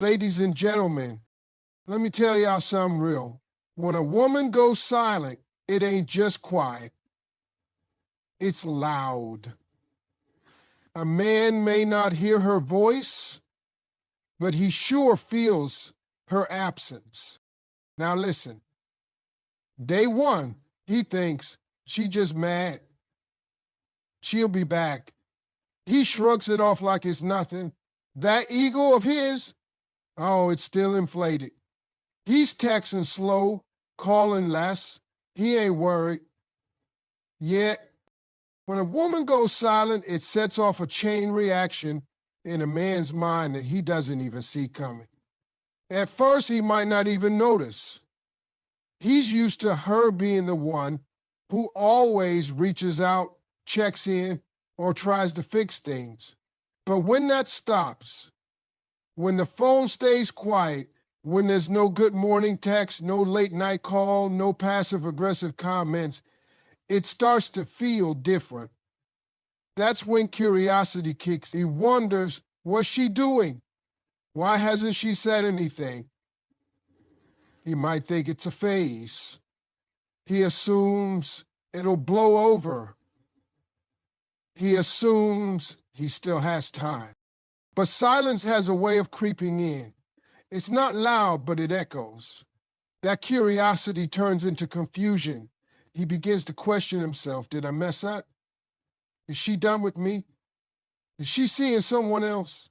Ladies and gentlemen, let me tell y'all something real. When a woman goes silent, it ain't just quiet, it's loud. A man may not hear her voice, but he sure feels her absence. Now listen, day one, he thinks she just mad. She'll be back. He shrugs it off like it's nothing. That ego of his, oh, it's still inflated. He's texting slow, calling less. He ain't worried. Yet, when a woman goes silent, it sets off a chain reaction in a man's mind that he doesn't even see coming. At first, he might not even notice. He's used to her being the one who always reaches out, checks in, or tries to fix things. But when that stops, when the phone stays quiet, when there's no good morning text, no late night call, no passive aggressive comments, it starts to feel different. That's when curiosity kicks. He wonders, what's she doing? Why hasn't she said anything? He might think it's a phase. He assumes it'll blow over. He assumes he still has time. But silence has a way of creeping in. It's not loud, but it echoes. That curiosity turns into confusion. He begins to question himself. Did I mess up? Is she done with me? Is she seeing someone else?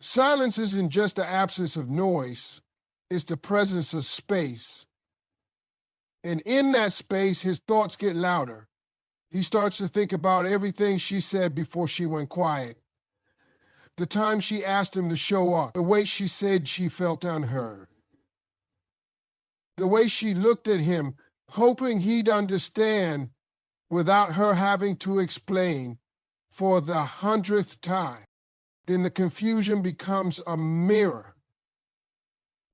Silence isn't just the absence of noise. It's the presence of space. And in that space, his thoughts get louder. He starts to think about everything she said before she went quiet. The time she asked him to show up, the way she said she felt unheard, the way she looked at him, hoping he'd understand without her having to explain for the 100th time. Then the confusion becomes a mirror.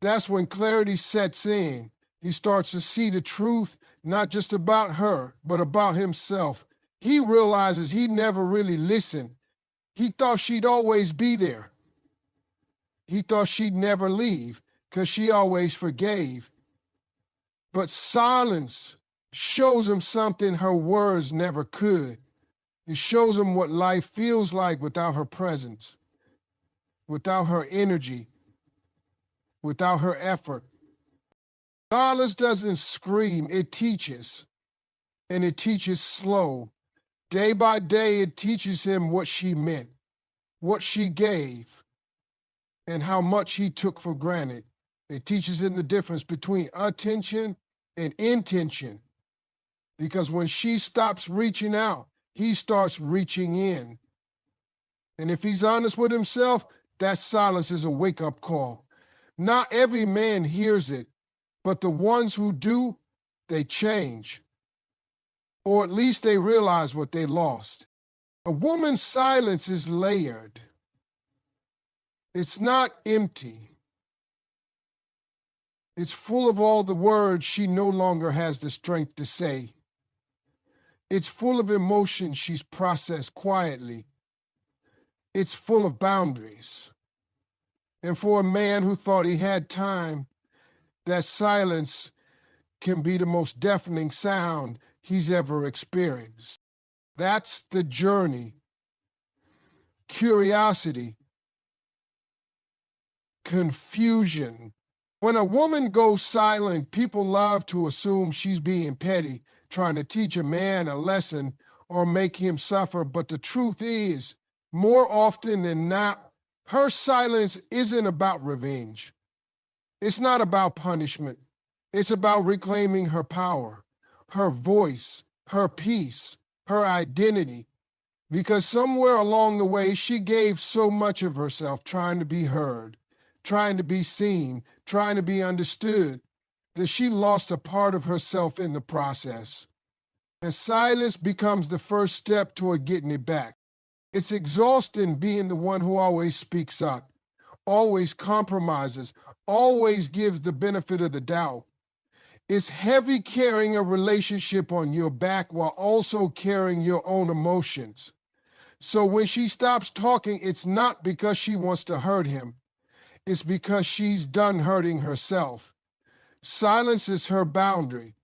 That's when clarity sets in. He starts to see the truth, not just about her, but about himself. He realizes he never really listened. He thought she'd always be there. He thought she'd never leave because she always forgave. But silence shows him something her words never could. It shows him what life feels like without her presence, without her energy, without her effort. Silence doesn't scream, it teaches. And it teaches slow. Day by day, it teaches him what she meant, what she gave, and how much he took for granted. It teaches him the difference between attention and intention. Because when she stops reaching out, he starts reaching in. And if he's honest with himself, that silence is a wake-up call. Not every man hears it, but the ones who do, they change. Or at least they realize what they lost. A woman's silence is layered. It's not empty. It's full of all the words she no longer has the strength to say. It's full of emotions she's processed quietly. It's full of boundaries. And for a man who thought he had time, that silence can be the most deafening sound he's ever experienced. That's the journey. Curiosity. Confusion. When a woman goes silent, people love to assume she's being petty, trying to teach a man a lesson or make him suffer. But the truth is, more often than not, her silence isn't about revenge. It's not about punishment. It's about reclaiming her power, her voice, her peace, her identity. Because somewhere along the way, she gave so much of herself trying to be heard, trying to be seen, trying to be understood, that she lost a part of herself in the process. And silence becomes the first step toward getting it back. It's exhausting being the one who always speaks up, always compromises, always gives the benefit of the doubt. It's heavy carrying a relationship on your back while also carrying your own emotions. So when she stops talking, it's not because she wants to hurt him. it's because she's done hurting herself. Silence is her boundary.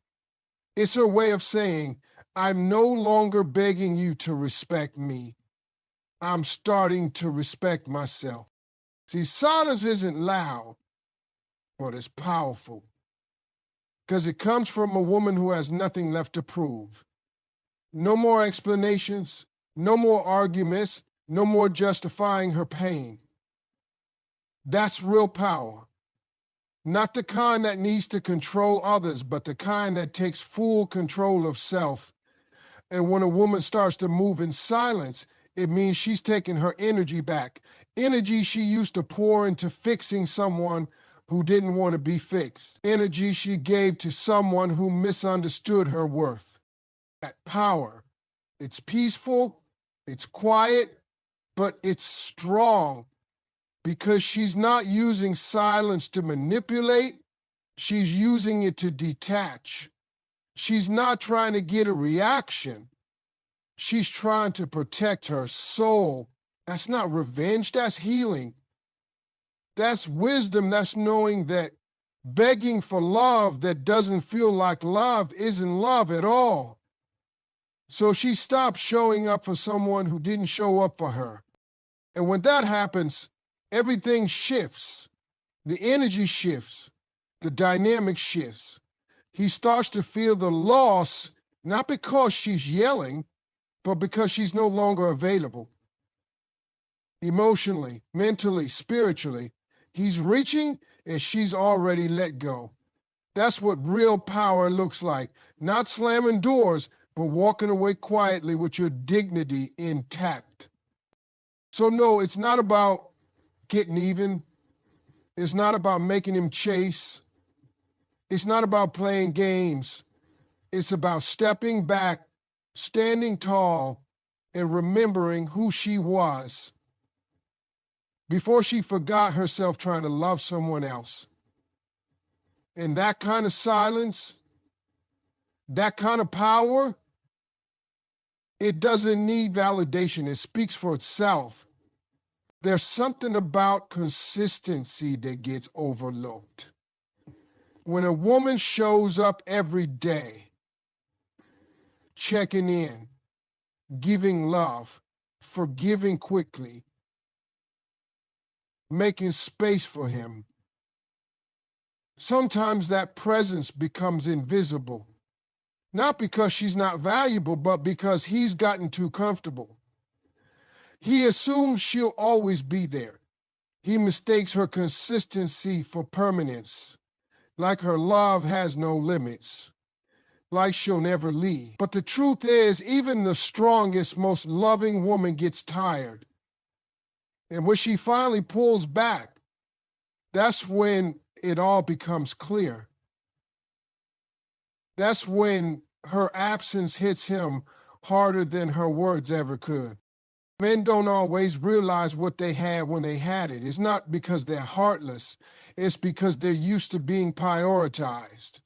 It's her way of saying, I'm no longer begging you to respect me. I'm starting to respect myself. See, silence isn't loud, but it's powerful because it comes from a woman who has nothing left to prove. No more explanations, no more arguments, no more justifying her pain. That's real power. Not the kind that needs to control others, but the kind that takes full control of self. And when a woman starts to move in silence, it means she's taking her energy back. Energy she used to pour into fixing someone who didn't want to be fixed. Energy she gave to someone who misunderstood her worth. That power, it's peaceful, it's quiet, but it's strong because she's not using silence to manipulate. She's using it to detach. She's not trying to get a reaction. She's trying to protect her soul. That's not revenge, that's healing. That's wisdom, that's knowing that begging for love that doesn't feel like love isn't love at all. So she stopped showing up for someone who didn't show up for her. And when that happens, everything shifts. The energy shifts. The dynamic shifts. He starts to feel the loss, not because she's yelling, but because she's no longer available. Emotionally, mentally, spiritually, he's reaching and she's already let go. That's what real power looks like. Not slamming doors, but walking away quietly with your dignity intact. So no, it's not about getting even. It's not about making him chase. It's not about playing games. It's about stepping back, standing tall, and remembering who she was before she forgot herself trying to love someone else. And that kind of silence, that kind of power, it doesn't need validation. It speaks for itself. There's something about consistency that gets overlooked. When a woman shows up every day, checking in, giving love, forgiving quickly, making space for him, sometimes that presence becomes invisible. Not because she's not valuable, but because he's gotten too comfortable. He assumes she'll always be there. He mistakes her consistency for permanence, like her love has no limits, like she'll never leave. But the truth is, even the strongest, most loving woman gets tired. And when she finally pulls back, that's when it all becomes clear. That's when her absence hits him harder than her words ever could. Men don't always realize what they had when they had it. It's not because they're heartless. It's because they're used to being prioritized.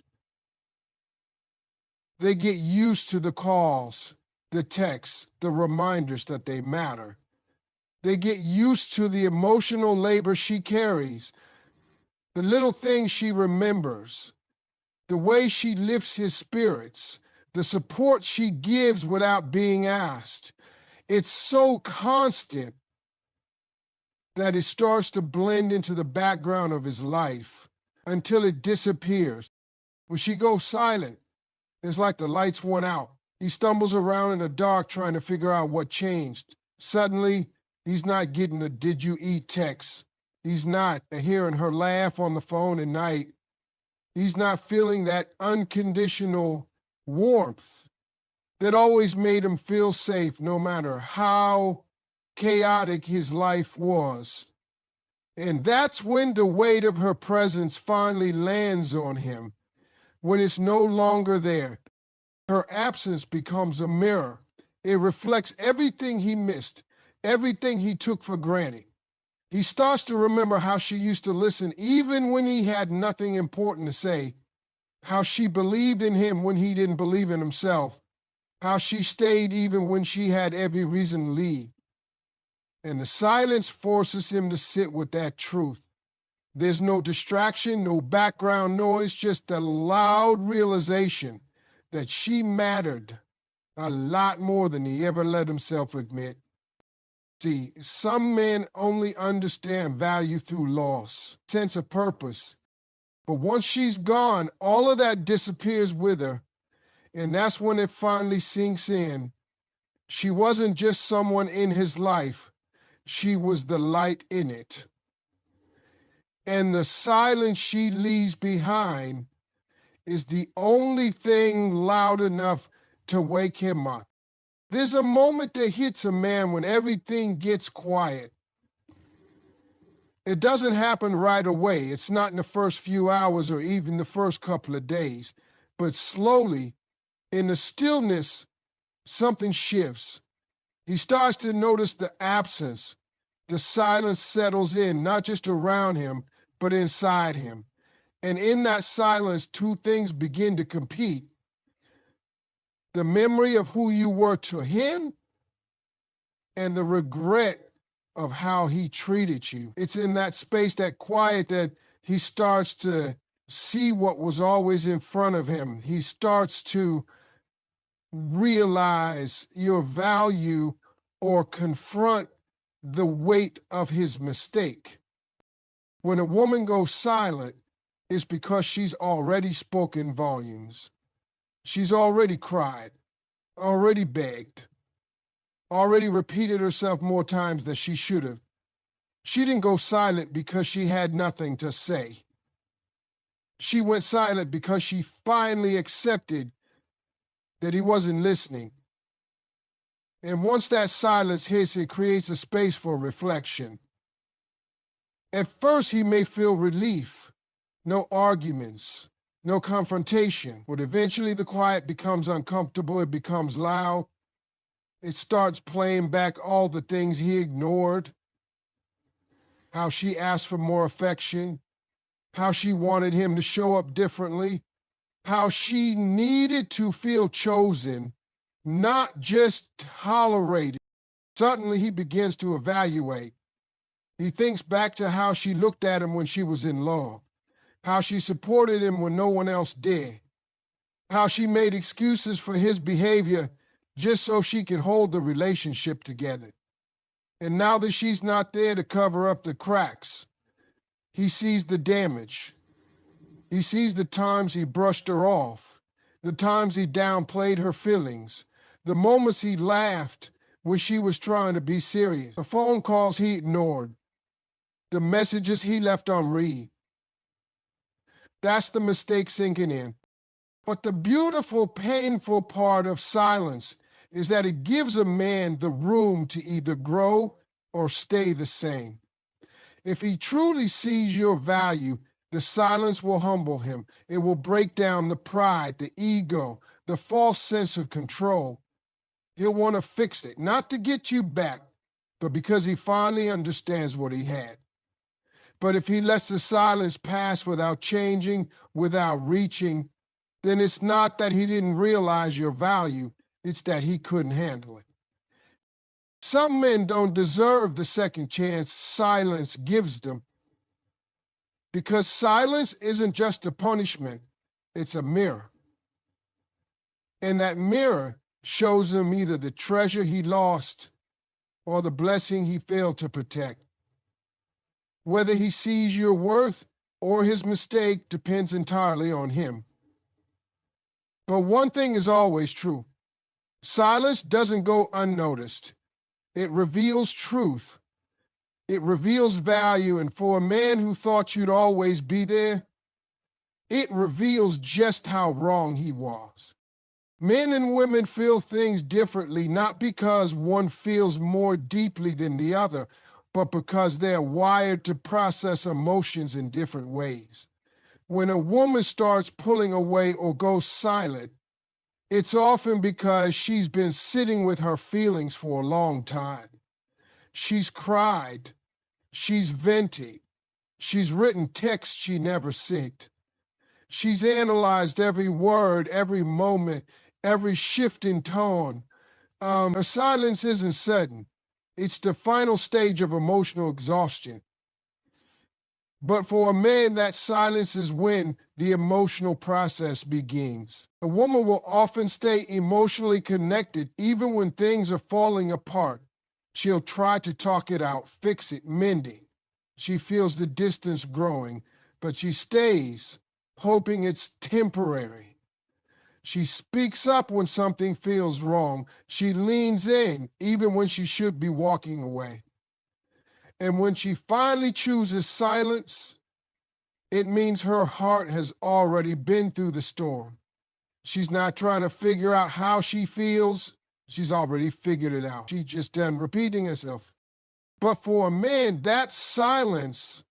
They get used to the calls, the texts, the reminders that they matter. They get used to the emotional labor she carries, the little things she remembers, the way she lifts his spirits, the support she gives without being asked. It's so constant that it starts to blend into the background of his life until it disappears. When she goes silent, it's like the lights went out. He stumbles around in the dark trying to figure out what changed. Suddenly, he's not getting a "did you eat" text. He's not hearing her laugh on the phone at night. He's not feeling that unconditional warmth that always made him feel safe no matter how chaotic his life was. And that's when the weight of her presence finally lands on him, when it's no longer there. Her absence becomes a mirror. It reflects everything he missed, everything he took for granted. He starts to remember how she used to listen even when he had nothing important to say, how she believed in him when he didn't believe in himself, how she stayed even when she had every reason to leave. And the silence forces him to sit with that truth. There's no distraction, no background noise, just a loud realization that she mattered a lot more than he ever let himself admit. See, some men only understand value through loss, sense of purpose. But once she's gone, all of that disappears with her. And that's when it finally sinks in. She wasn't just someone in his life, she was the light in it. And the silence she leaves behind is the only thing loud enough to wake him up. There's a moment that hits a man when everything gets quiet. It doesn't happen right away. It's not in the first few hours or even the first couple of days. But slowly, in the stillness, something shifts. He starts to notice the absence. The silence settles in, not just around him, but inside him. And in that silence, two things begin to compete. The memory of who you were to him and the regret of how he treated you. It's in that space, that quiet, that he starts to see what was always in front of him. He starts to realize your value or confront the weight of his mistake. When a woman goes silent, it's because she's already spoken volumes. She's already cried, already begged, already repeated herself more times than she should have. She didn't go silent because she had nothing to say. She went silent because she finally accepted that he wasn't listening. And once that silence hits, it creates a space for reflection. At first, he may feel relief, no arguments, no confrontation, but eventually the quiet becomes uncomfortable, it becomes loud. It starts playing back all the things he ignored, how she asked for more affection, how she wanted him to show up differently, how she needed to feel chosen, not just tolerated. Suddenly he begins to evaluate. He thinks back to how she looked at him when she was in love, how she supported him when no one else did, how she made excuses for his behavior just so she could hold the relationship together. And now that she's not there to cover up the cracks, he sees the damage. He sees the times he brushed her off, the times he downplayed her feelings, the moments he laughed when she was trying to be serious, the phone calls he ignored, the messages he left unread. That's the mistake sinking in. But the beautiful, painful part of silence is that it gives a man the room to either grow or stay the same. If he truly sees your value, the silence will humble him. It will break down the pride, the ego, the false sense of control. He'll want to fix it, not to get you back, but because he finally understands what he had. But if he lets the silence pass without changing, without reaching, then it's not that he didn't realize your value, it's that he couldn't handle it. Some men don't deserve the second chance silence gives them, because silence isn't just a punishment, it's a mirror. And that mirror shows him either the treasure he lost or the blessing he failed to protect. Whether he sees your worth or his mistake depends entirely on him. But one thing is always true. Silence doesn't go unnoticed. It reveals truth. It reveals value, and for a man who thought you'd always be there, it reveals just how wrong he was. Men and women feel things differently, not because one feels more deeply than the other, but because they're wired to process emotions in different ways. When a woman starts pulling away or goes silent, it's often because she's been sitting with her feelings for a long time. She's cried, she's vented, she's written texts she never sent. She's analyzed every word, every moment, every shift in tone. Her silence isn't sudden. It's the final stage of emotional exhaustion. But for a man, that silence is when the emotional process begins. A woman will often stay emotionally connected even when things are falling apart. She'll try to talk it out, fix it, mend it. She feels the distance growing, but she stays, hoping it's temporary. She speaks up when something feels wrong. She leans in, even when she should be walking away. And when she finally chooses silence, it means her heart has already been through the storm. She's not trying to figure out how she feels. She's already figured it out. She's just done repeating herself. But for a man, that silence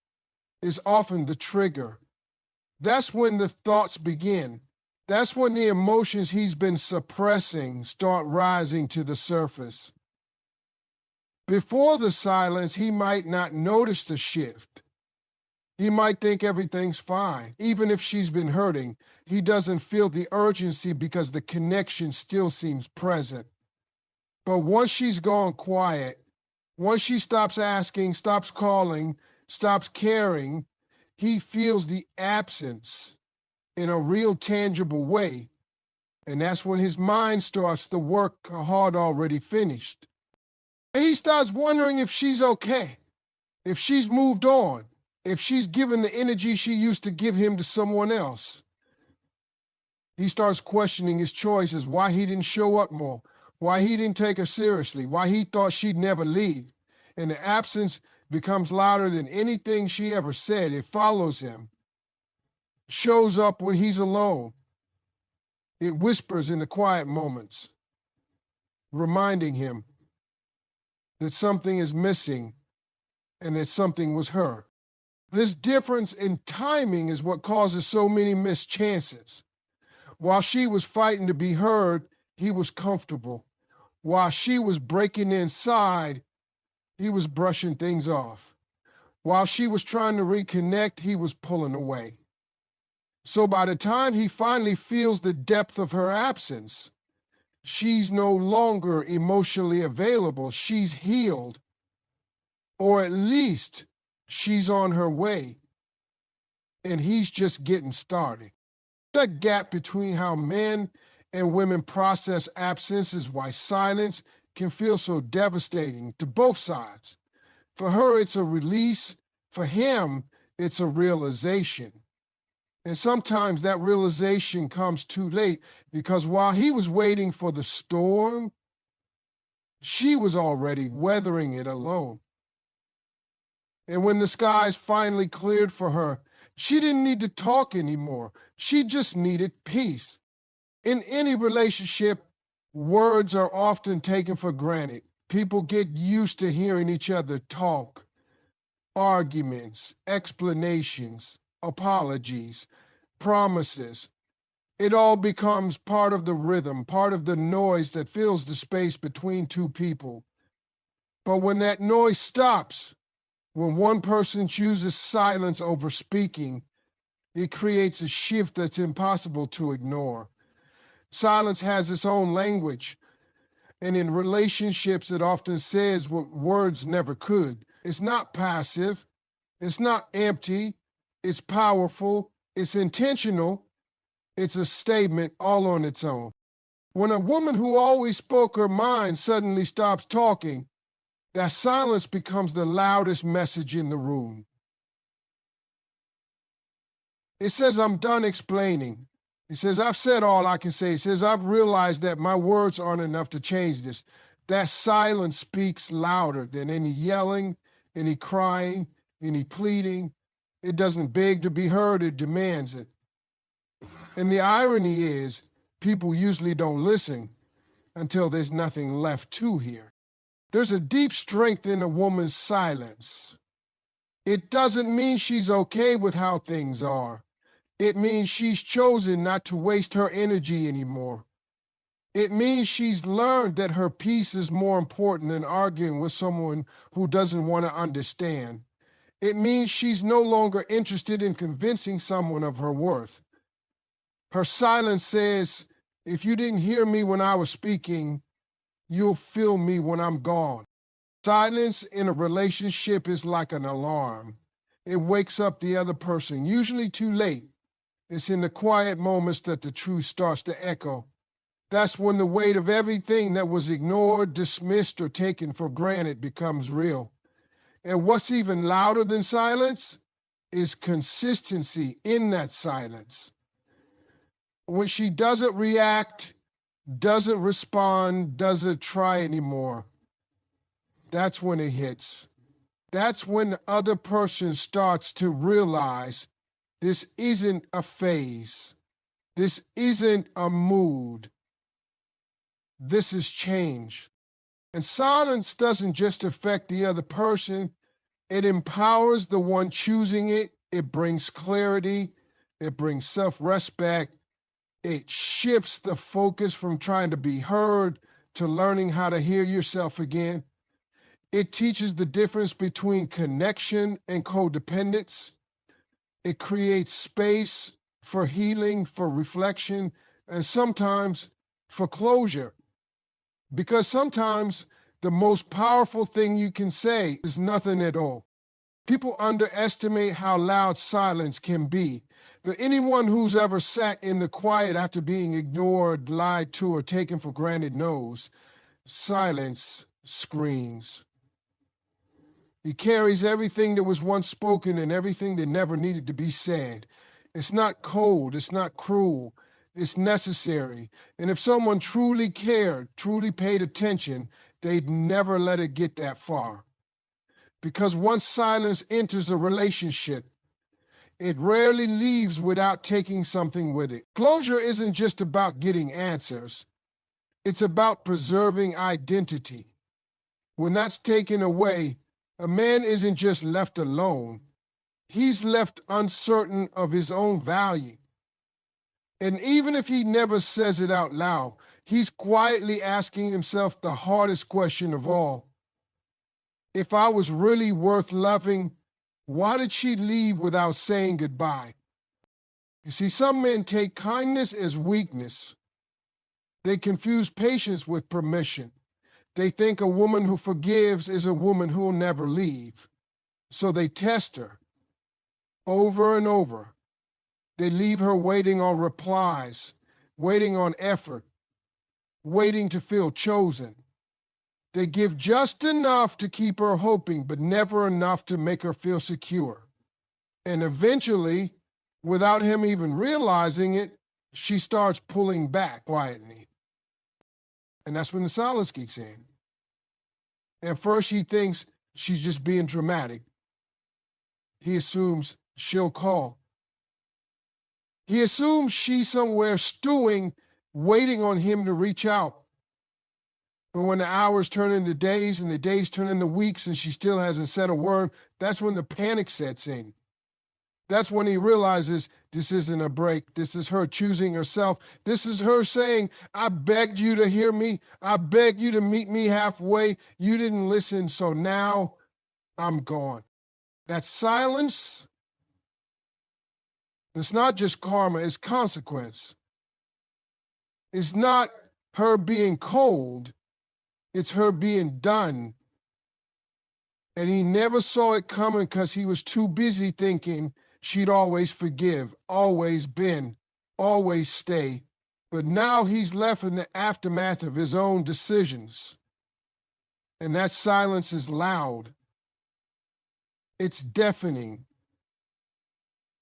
is often the trigger. That's when the thoughts begin. That's when the emotions he's been suppressing start rising to the surface. Before the silence, he might not notice the shift. He might think everything's fine. Even if she's been hurting, he doesn't feel the urgency because the connection still seems present. But once she's gone quiet, once she stops asking, stops calling, stops caring, he feels the absence in a real tangible way. And that's when his mind starts the work hard already finished. And he starts wondering if she's okay, if she's moved on, if she's given the energy she used to give him to someone else. He starts questioning his choices, why he didn't show up more, why he didn't take her seriously, why he thought she'd never leave. And the absence becomes louder than anything she ever said. It follows him, shows up when he's alone. It whispers in the quiet moments, reminding him that something is missing and that something was her. This difference in timing is what causes so many missed chances. While she was fighting to be heard, he was comfortable. While she was breaking inside, he was brushing things off. While she was trying to reconnect, he was pulling away. So by the time he finally feels the depth of her absence, she's no longer emotionally available. She's healed, or at least she's on her way, and he's just getting started. The gap between how men and women process absence is why silence can feel so devastating to both sides. For her, it's a release. For him, it's a realization. And sometimes that realization comes too late because while he was waiting for the storm, she was already weathering it alone. And when the skies finally cleared for her, she didn't need to talk anymore. She just needed peace. In any relationship, words are often taken for granted. People get used to hearing each other talk. Arguments, explanations, apologies, promises. It all becomes part of the rhythm, part of the noise that fills the space between two people. But when that noise stops, when one person chooses silence over speaking, it creates a shift that's impossible to ignore. Silence has its own language, and in relationships, it often says what words never could. It's not passive, it's not empty, it's powerful, it's intentional, it's a statement all on its own. When a woman who always spoke her mind suddenly stops talking, that silence becomes the loudest message in the room. It says, I'm done explaining. It says, I've said all I can say. It says, I've realized that my words aren't enough to change this. That silence speaks louder than any yelling, any crying, any pleading. It doesn't beg to be heard, it demands it. And the irony is, people usually don't listen until there's nothing left to hear. There's a deep strength in a woman's silence. It doesn't mean she's okay with how things are. It means she's chosen not to waste her energy anymore. It means she's learned that her peace is more important than arguing with someone who doesn't want to understand. It means she's no longer interested in convincing someone of her worth. Her silence says, if you didn't hear me when I was speaking, you'll feel me when I'm gone. Silence in a relationship is like an alarm. It wakes up the other person, usually too late. It's in the quiet moments that the truth starts to echo. That's when the weight of everything that was ignored, dismissed, or taken for granted becomes real. And what's even louder than silence is consistency in that silence. When she doesn't react, doesn't respond, doesn't try anymore, that's when it hits. That's when the other person starts to realize this isn't a phase. This isn't a mood. This is change. And silence doesn't just affect the other person, it empowers the one choosing it. It brings clarity. It brings self-respect. It shifts the focus from trying to be heard to learning how to hear yourself again. It teaches the difference between connection and codependence. It creates space for healing, for reflection, and sometimes for closure. Because sometimes the most powerful thing you can say is nothing at all. People underestimate how loud silence can be. But anyone who's ever sat in the quiet after being ignored, lied to, or taken for granted knows silence screams. It carries everything that was once spoken and everything that never needed to be said. It's not cold, it's not cruel, it's necessary. And if someone truly cared, truly paid attention, they'd never let it get that far. Because once silence enters a relationship, it rarely leaves without taking something with it. Closure isn't just about getting answers. It's about preserving identity. When that's taken away, a man isn't just left alone. He's left uncertain of his own value. And even if he never says it out loud, he's quietly asking himself the hardest question of all. If I was really worth loving, why did she leave without saying goodbye? You see, some men take kindness as weakness. They confuse patience with permission. They think a woman who forgives is a woman who will never leave. So they test her over and over. They leave her waiting on replies, waiting on effort, waiting to feel chosen. They give just enough to keep her hoping, but never enough to make her feel secure. And eventually, without him even realizing it, she starts pulling back quietly. And that's when the silence kicks in. At first, he thinks she's just being dramatic. He assumes she'll call. He assumes she's somewhere stewing, waiting on him to reach out. But when the hours turn into days and the days turn into weeks and she still hasn't said a word, that's when the panic sets in. That's when he realizes this isn't a break. This is her choosing herself. This is her saying, I begged you to hear me. I begged you to meet me halfway. You didn't listen, so now I'm gone. That silence, it's not just karma, it's consequence. It's not her being cold, it's her being done. And he never saw it coming because he was too busy thinking she'd always forgive, always been, always stay. But now he's left in the aftermath of his own decisions. And that silence is loud. It's deafening.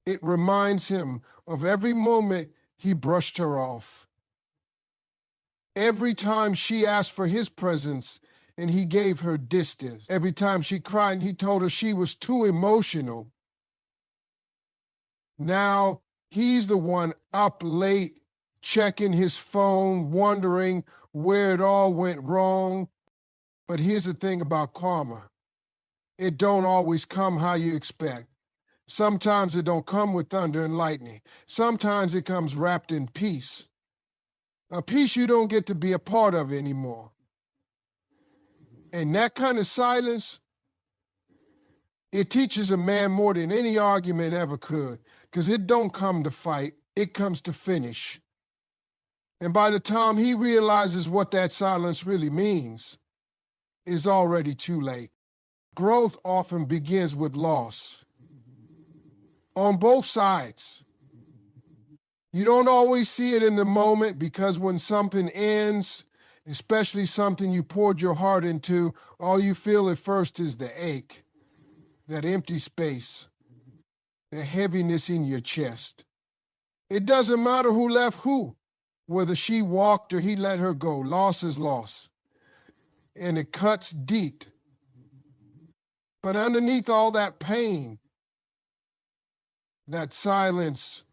It reminds him of every moment he brushed her off. Every time she asked for his presence and he gave her distance. Every time she cried and he told her she was too emotional. Now he's the one up late, checking his phone, wondering where it all went wrong. But here's the thing about karma. It don't always come how you expect. Sometimes it don't come with thunder and lightning. Sometimes it comes wrapped in peace. A peace you don't get to be a part of anymore. And that kind of silence, it teaches a man more than any argument ever could, because it don't come to fight, it comes to finish. And by the time he realizes what that silence really means, it's already too late. Growth often begins with loss. on both sides. You don't always see it in the moment because when something ends, especially something you poured your heart into, all you feel at first is the ache, that empty space, the heaviness in your chest. It doesn't matter who left who, whether she walked or he let her go. Loss is loss. And it cuts deep. But underneath all that pain, that silence,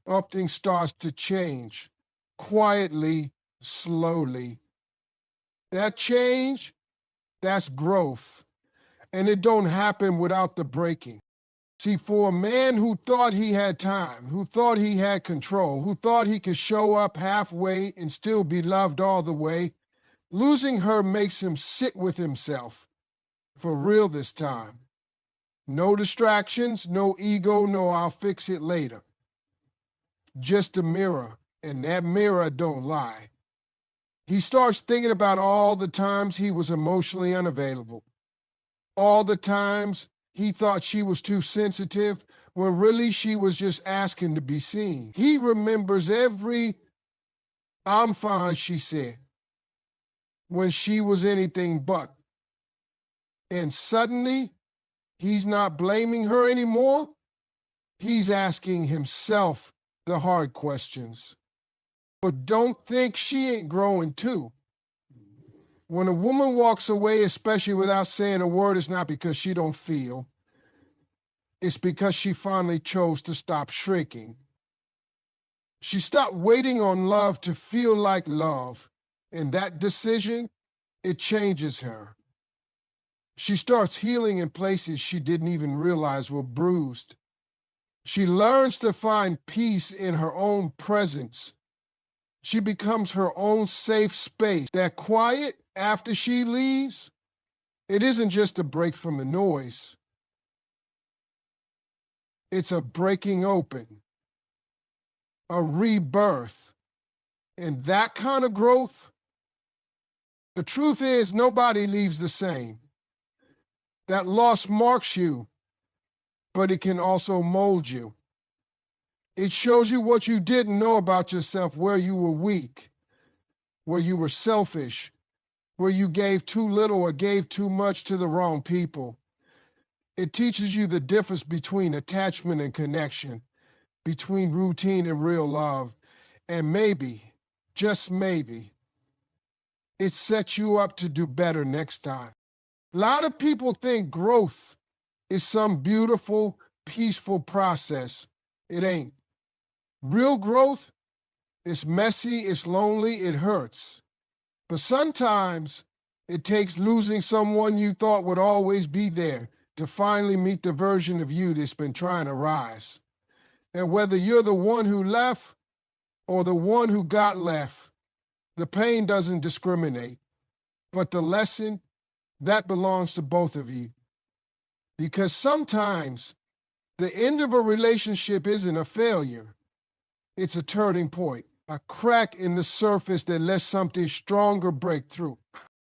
something starts to change, quietly, slowly. That change, that's growth. And it don't happen without the breaking. See, for a man who thought he had time, who thought he had control, who thought he could show up halfway and still be loved all the way, losing her makes him sit with himself. For real this time. No distractions, no ego, no I'll fix it later. Just a mirror, and that mirror don't lie. He starts thinking about all the times he was emotionally unavailable. All the times he thought she was too sensitive, when really she was just asking to be seen. He remembers every "I'm fine," she said, when she was anything but. And suddenly, he's not blaming her anymore. He's asking himself the hard questions. But don't think she ain't growing too. When a woman walks away, especially without saying a word, it's not because she don't feel. It's because she finally chose to stop shrinking. She stopped waiting on love to feel like love. And that decision, it changes her. She starts healing in places she didn't even realize were bruised. She learns to find peace in her own presence. She becomes her own safe space. That quiet after she leaves, it isn't just a break from the noise. It's a breaking open, a rebirth. And that kind of growth, the truth is nobody leaves the same. That loss marks you, but it can also mold you. It shows you what you didn't know about yourself, where you were weak, where you were selfish, where you gave too little or gave too much to the wrong people. It teaches you the difference between attachment and connection, between routine and real love. And maybe, just maybe, it sets you up to do better next time. A lot of people think growth is some beautiful, peaceful process. It ain't. Real growth is messy, it's lonely, it hurts. But sometimes it takes losing someone you thought would always be there to finally meet the version of you that's been trying to rise. And whether you're the one who left or the one who got left, the pain doesn't discriminate. But the lesson, that belongs to both of you. Because sometimes the end of a relationship isn't a failure. It's a turning point, a crack in the surface that lets something stronger break through.